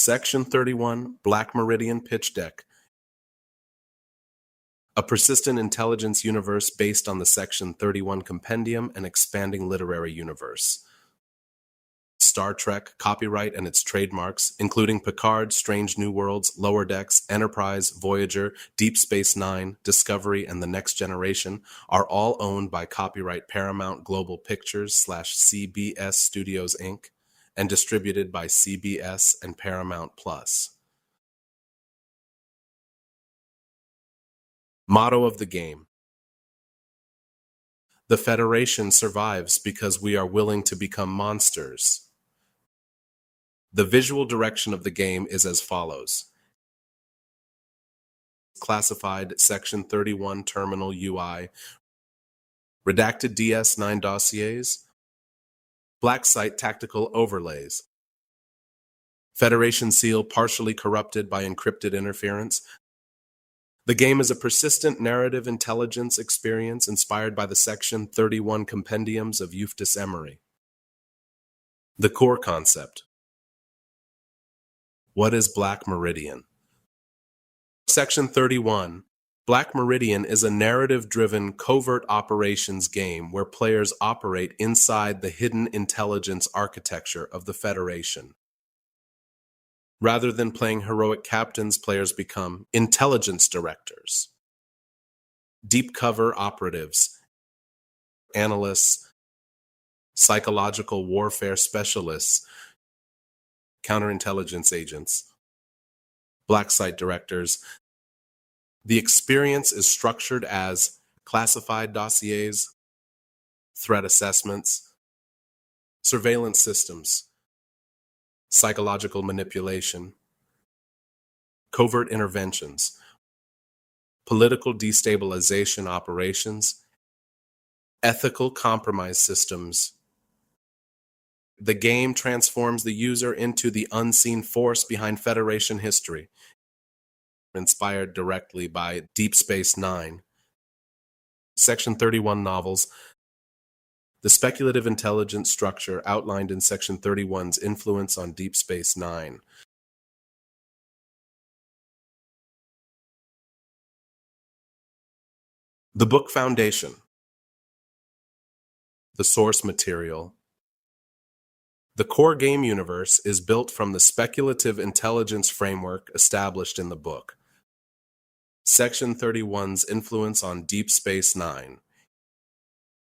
Section 31, Black Meridian Pitch Deck. A persistent intelligence universe based on the Section 31 compendium and expanding literary universe. Star Trek, copyright and its trademarks, including Picard, Strange New Worlds, Lower Decks, Enterprise, Voyager, Deep Space Nine, Discovery, and The Next Generation, are all owned by copyright Paramount Global Pictures / CBS Studios Inc. and distributed by CBS and Paramount Plus. Motto of the game: The Federation survives because we are willing to become monsters. The visual direction of the game is as follows. Classified Section 31 Terminal UI, redacted DS9 dossiers, black site tactical overlays, Federation seal partially corrupted by encrypted interference. The game is a persistent narrative intelligence experience inspired by the Section 31 compendiums of Eustace Emery. The core concept. What is Black Meridian? Section 31. Black Meridian is a narrative-driven covert operations game where players operate inside the hidden intelligence architecture of the Federation. Rather than playing heroic captains, players become intelligence directors, deep cover operatives, analysts, psychological warfare specialists, counterintelligence agents, black site directors. The experience is structured as classified dossiers, threat assessments, surveillance systems, psychological manipulation, covert interventions, political destabilization operations, ethical compromise systems. The game transforms the user into the unseen force behind Federation history, inspired directly by Deep Space Nine. Section 31 novels. The speculative intelligence structure outlined in Section 31's influence on Deep Space Nine. The book foundation. The source material. The core game universe is built from the speculative intelligence framework established in the book. Section 31's influence on Deep Space Nine.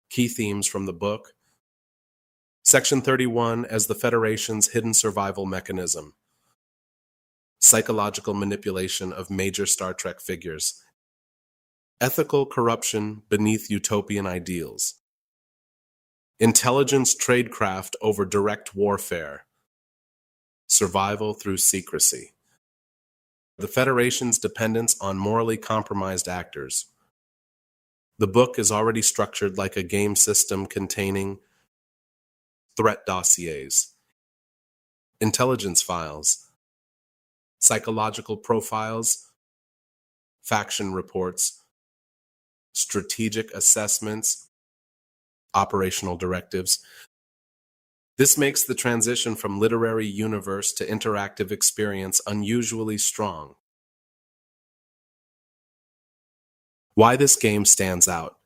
Key themes from the book. Section 31 as the Federation's hidden survival mechanism. Psychological manipulation of major Star Trek figures. Ethical corruption beneath utopian ideals. Intelligence tradecraft over direct warfare. Survival through secrecy. The Federation's dependence on morally compromised actors. The book is already structured like a game system containing threat dossiers, intelligence files, psychological profiles, faction reports, strategic assessments, operational directives. This makes the transition from literary universe to interactive experience unusually strong. Why this game stands out.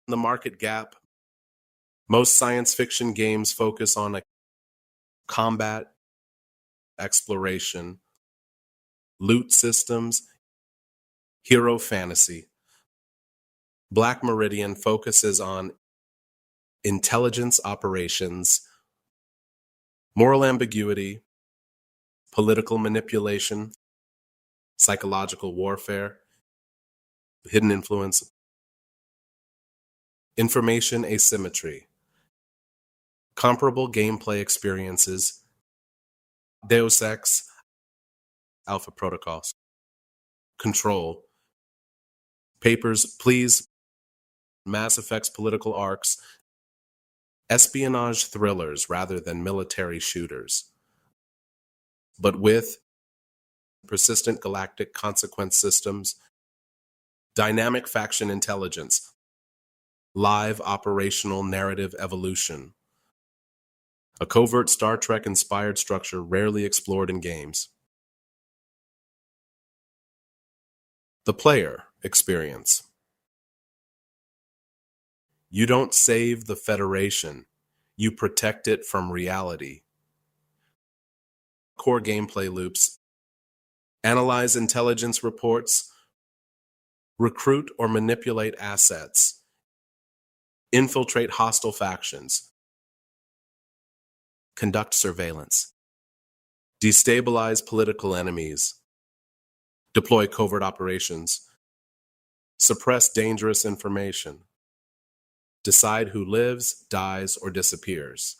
The market gap. Most science fiction games focus on a combat, exploration, loot systems, hero fantasy. Black Meridian focuses on intelligence operations, moral ambiguity, political manipulation, psychological warfare, hidden influence, information asymmetry, comparable gameplay experiences, Deus Ex, Alpha Protocols, Control, Papers, Please, Mass Effect's political arcs, espionage thrillers rather than military shooters, but with persistent galactic consequence systems, dynamic faction intelligence, live operational narrative evolution, a covert Star Trek-inspired structure rarely explored in games. The player experience. You don't save the Federation, you protect it from reality. Core gameplay loops. Analyze intelligence reports, recruit or manipulate assets, infiltrate hostile factions, conduct surveillance, destabilize political enemies, deploy covert operations, suppress dangerous information, decide who lives, dies, or disappears.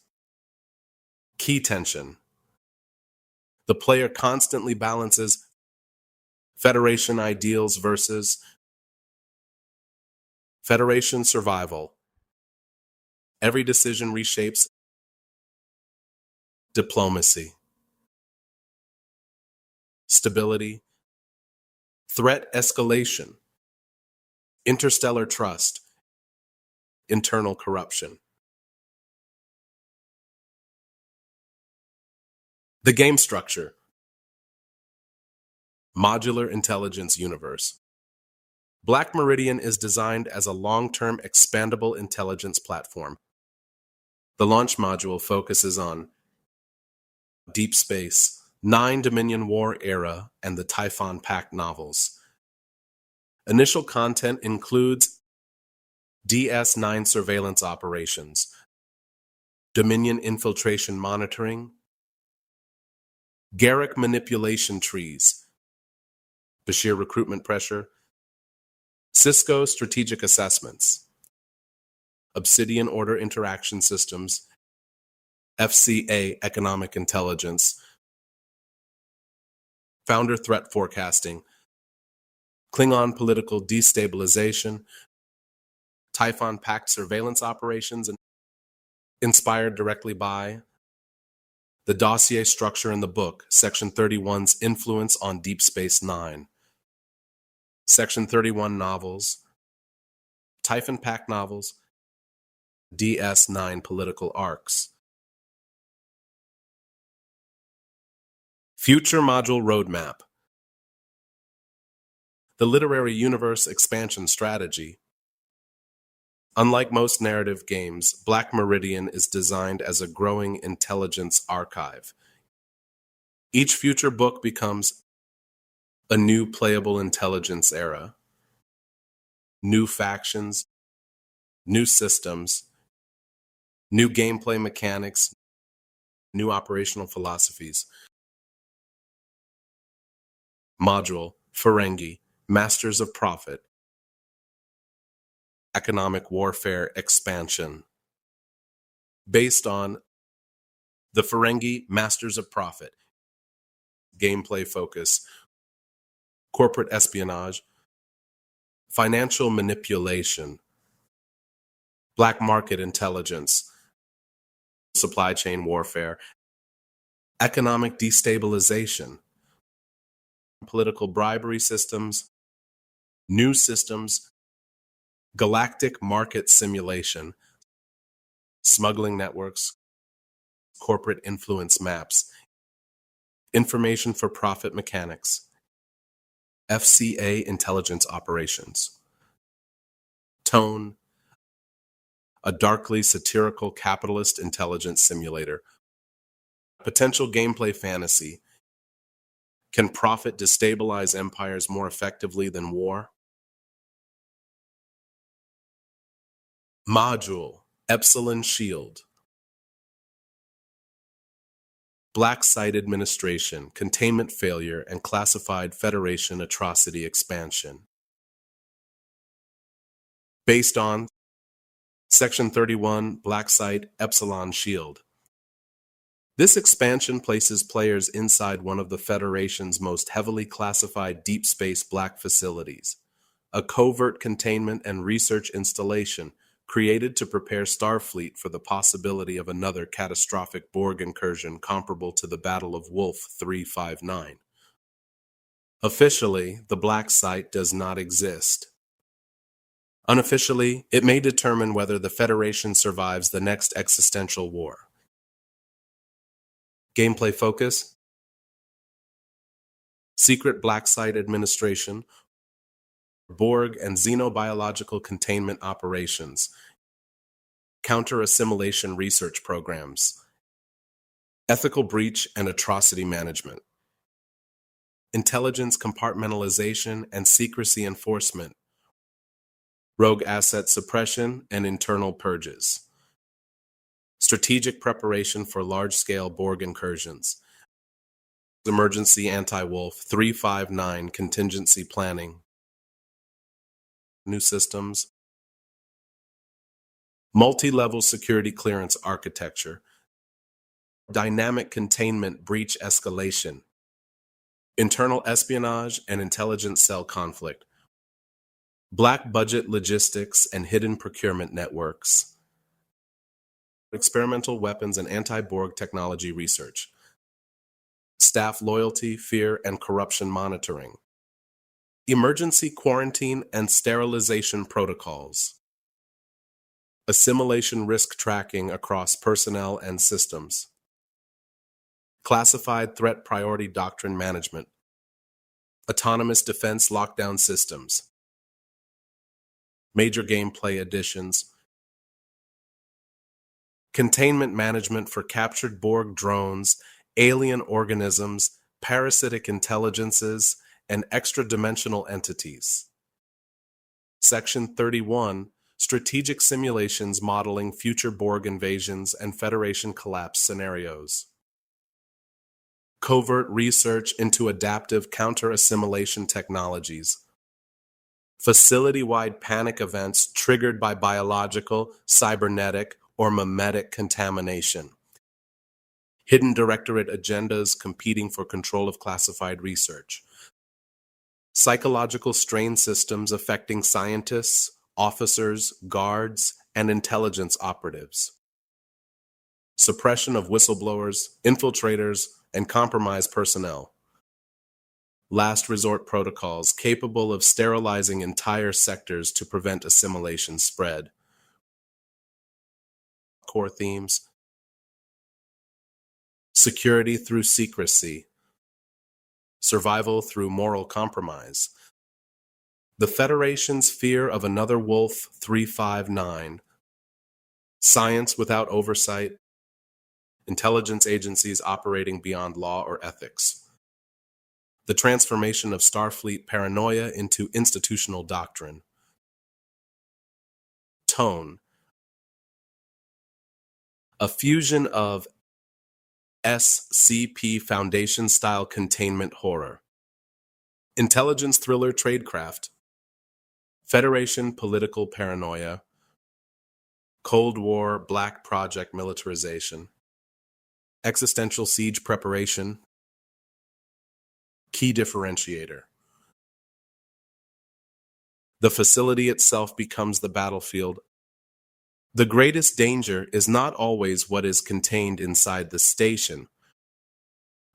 Key tension. The player constantly balances Federation ideals versus Federation survival. Every decision reshapes diplomacy, stability, threat escalation, interstellar trust, internal corruption. The game structure. Modular intelligence universe. Black Meridian is designed as a long-term expandable intelligence platform. The launch module focuses on deep space, Nine Dominion War era, and the Typhon Pact novels. Initial content includes DS9 surveillance operations, Dominion infiltration monitoring, Garrick manipulation trees, Bashir recruitment pressure, Cisco strategic assessments, Obsidian order interaction systems, FCA economic intelligence, founder threat forecasting, Klingon political destabilization, Typhon Pact surveillance operations, and inspired directly by the dossier structure in the book, Section 31's influence on Deep Space Nine, Section 31 novels, Typhon Pact novels, DS9 political arcs. Future module roadmap. The literary universe expansion strategy. Unlike most narrative games, Black Meridian is designed as a growing intelligence archive. Each future book becomes a new playable intelligence era. New factions, new systems, new gameplay mechanics, new operational philosophies. Module, Ferengi, Masters of Profit. Economic warfare expansion. Based on the Ferengi Masters of Profit. Gameplay focus, corporate espionage, financial manipulation, black market intelligence, supply chain warfare, economic destabilization, political bribery systems, new systems, galactic market simulation, smuggling networks, corporate influence maps, information for profit mechanics, FCA intelligence operations. Tone, a darkly satirical capitalist intelligence simulator. Potential gameplay fantasy. Can profit destabilize empires more effectively than war? Module, Epsilon Shield. Black Site Administration, Containment Failure, and Classified Federation Atrocity Expansion. Based on Section 31, Black Site Epsilon Shield. This expansion places players inside one of the Federation's most heavily classified deep space black facilities, a covert containment and research installation created to prepare Starfleet for the possibility of another catastrophic Borg incursion comparable to the Battle of Wolf 359. Officially, the Black Site does not exist. Unofficially, it may determine whether the Federation survives the next existential war. Gameplay focus, secret black site administration, Borg and xenobiological containment operations, counter-assimilation research programs, ethical breach and atrocity management, intelligence compartmentalization and secrecy enforcement, rogue asset suppression and internal purges, strategic preparation for large-scale Borg incursions, emergency anti-wolf 359 contingency planning, new systems, multi-level security clearance architecture, dynamic containment breach escalation, internal espionage and intelligence cell conflict, black budget logistics and hidden procurement networks, experimental weapons and anti-Borg technology research, staff loyalty, fear, and corruption monitoring, emergency quarantine and sterilization protocols, assimilation risk tracking across personnel and systems, classified threat priority doctrine management, autonomous defense lockdown systems, major gameplay additions, containment management for captured Borg drones, alien organisms, parasitic intelligences, and extra-dimensional entities. Section 31, Strategic Simulations Modeling Future Borg Invasions and Federation Collapse Scenarios. Covert research into adaptive counter-assimilation technologies. Facility-wide panic events triggered by biological, cybernetic, or memetic contamination. Hidden directorate agendas competing for control of classified research. Psychological strain systems affecting scientists, officers, guards, and intelligence operatives. Suppression of whistleblowers, infiltrators, and compromised personnel. Last resort protocols capable of sterilizing entire sectors to prevent assimilation spread. Core themes: security through secrecy, survival through moral compromise, the Federation's fear of another Wolf 359, science without oversight, intelligence agencies operating beyond law or ethics, the transformation of Starfleet paranoia into institutional doctrine. Tone: a fusion of SCP Foundation-style containment horror, intelligence thriller tradecraft, Federation political paranoia, Cold War Black Project militarization, existential siege preparation, key differentiator. The facility itself becomes the battlefield. The greatest danger is not always what is contained inside the station,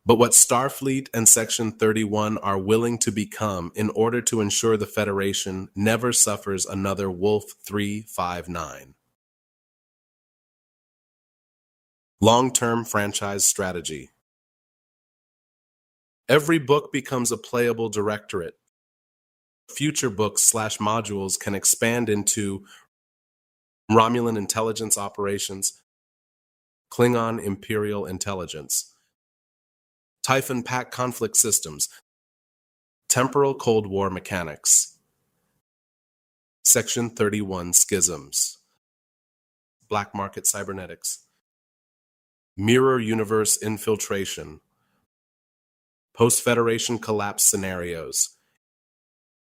but what Starfleet and Section 31 are willing to become in order to ensure the Federation never suffers another Wolf 359. Long-term franchise strategy. Every book becomes a playable directorate. Future books/modules can expand into Romulan intelligence operations, Klingon Imperial intelligence, Typhon Pack conflict systems, temporal Cold War mechanics, Section 31 schisms, black market cybernetics, mirror universe infiltration, post-Federation collapse scenarios,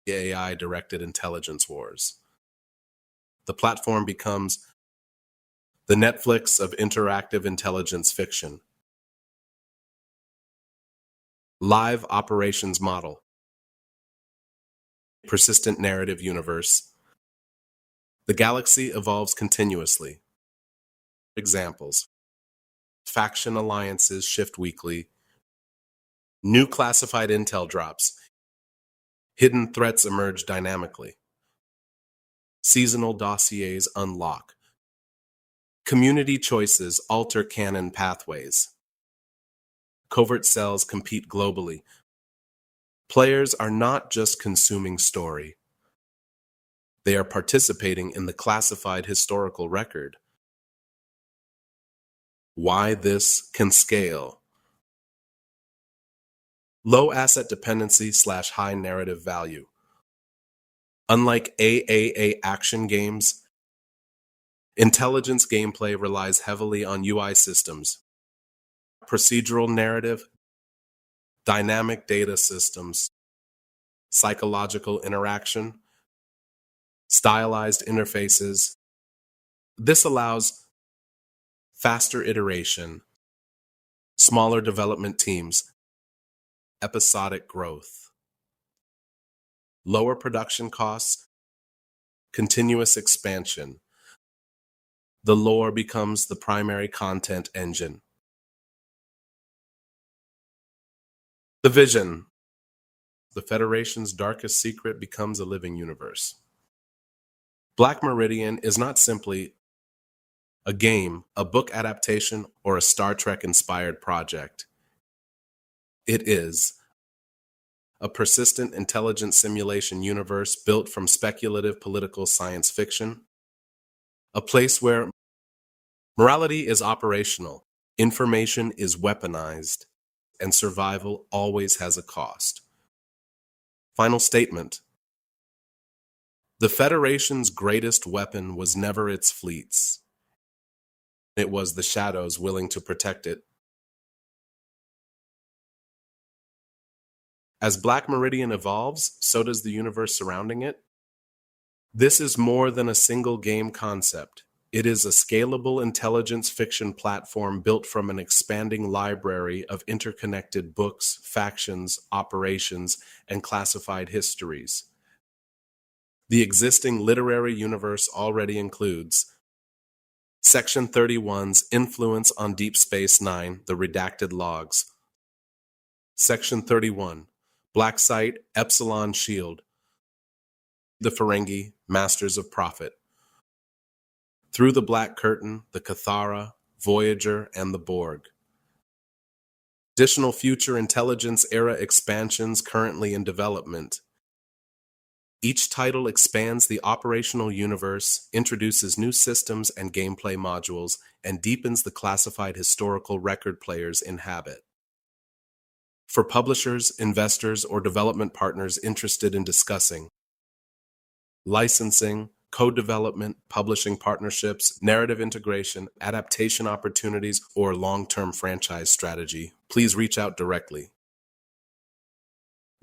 AI-directed intelligence wars. The platform becomes the Netflix of interactive intelligence fiction. Live operations model. Persistent narrative universe. The galaxy evolves continuously. Examples: faction alliances shift weekly. New classified intel drops. Hidden threats emerge dynamically. Seasonal dossiers unlock. Community choices alter canon pathways. covert cells compete globally. Players are not just consuming story. They are participating in the classified historical record. Why this can scale. Low asset dependency / high narrative value. Unlike AAA action games, intelligence gameplay relies heavily on UI systems, procedural narrative, dynamic data systems, psychological interaction, stylized interfaces. This allows faster iteration, smaller development teams, episodic growth, lower production costs, continuous expansion. The lore becomes the primary content engine. The vision. The Federation's darkest secret becomes a living universe. Black Meridian is not simply a game, a book adaptation, or a Star Trek-inspired project. It is a persistent intelligent simulation universe built from speculative political science fiction, a place where morality is operational, information is weaponized, and survival always has a cost. Final statement. The Federation's greatest weapon was never its fleets. It was the shadows willing to protect it. As Black Meridian evolves, so does the universe surrounding it. This is more than a single game concept. It is a scalable intelligence fiction platform built from an expanding library of interconnected books, factions, operations, and classified histories. The existing literary universe already includes Section 31's influence on Deep Space Nine, the redacted logs. Section 31, Black Site, Epsilon Shield, the Ferengi, Masters of Profit. Through the Black Curtain, the Cathara, Voyager, and the Borg. Additional future intelligence era expansions currently in development. Each title expands the operational universe, introduces new systems and gameplay modules, and deepens the classified historical record players inhabit. For publishers, investors, or development partners interested in discussing licensing, co-development, publishing partnerships, narrative integration, adaptation opportunities, or long-term franchise strategy, please reach out directly.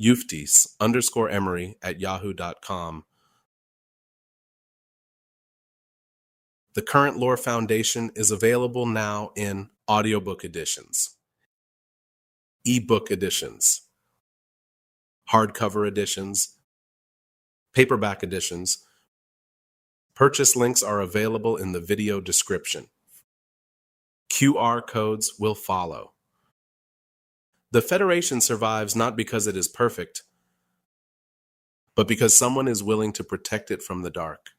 Euftis_Emery@yahoo.com. The current Lore Foundation is available now in audiobook editions, ebook editions, hardcover editions, paperback editions. Purchase links are available in the video description. QR codes will follow. The Federation survives not because it is perfect, but because someone is willing to protect it from the dark.